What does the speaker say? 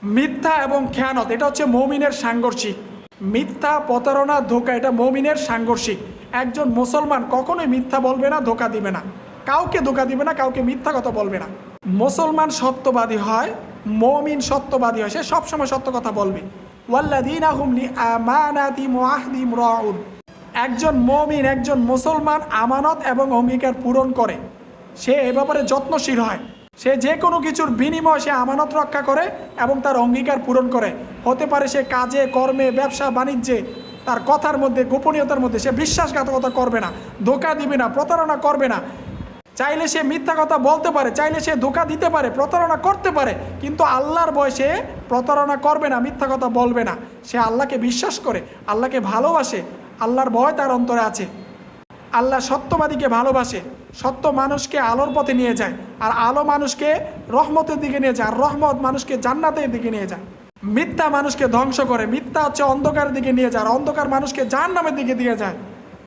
মিথ্যা এবং খেয়ানত এটা হচ্ছে মুমিনের সাংঘর্ষিক। মিথ্যা, প্রতারণা, ধোঁকা এটা মুমিনের সাংঘর্ষিক। একজন মুসলমান কখনোই মিথ্যা বলবে না, ধোঁকা দিবে না, কাউকে ধোঁকা দিবে না, কাউকে মিথ্যা কথা বলবে না। মুসলমান সত্যবাদী হয়, মুমিন সত্যবাদী হয়, সে সবসময় সত্য কথা বলবে। ওয়াল্লাযীনা হুম লিআমানাতিহিম ওয়া আহদিহিম রাউন। একজন মুমিন, একজন মুসলমান আমানত এবং অঙ্গীকার পূরণ করে, সে এ ব্যাপারে যত্নশীল হয়। সে যে কোনো কিছুর বিনিময়ে সে আমানত রক্ষা করে এবং তার অঙ্গীকার পূরণ করে। হতে পারে সে কাজে, কর্মে, ব্যবসা বাণিজ্যে, তার কথার মধ্যে, গোপনীয়তার মধ্যে সে বিশ্বাসঘাতকতা করবে না, ধোঁকা দিবে না, প্রতারণা করবে না। চাইলে সে মিথ্যা কথা বলতে পারে, চাইলে সে ধোঁকা দিতে পারে, প্রতারণা করতে পারে, কিন্তু আল্লাহর ভয়ে সে প্রতারণা করবে না, মিথ্যা কথা বলবে না। সে আল্লাহকে বিশ্বাস করে, আল্লাহকে ভালোবাসে, আল্লাহর ভয় তার অন্তরে আছে। আল্লাহ সত্যবাদীকে ভালোবাসে। সত্য মানুষকে আলোর পথে নিয়ে যায়, আর আলো মানুষকে রহমতের দিকে নিয়ে যায়, আর রহমত মানুষকে জান্নাতের দিকে নিয়ে যায়। মিথ্যা মানুষকে ধ্বংস করে, মিথ্যা হচ্ছে অন্ধকারের দিকে নিয়ে যায়, আর অন্ধকার মানুষকে জাহান্নামের দিকে দিয়ে যায়।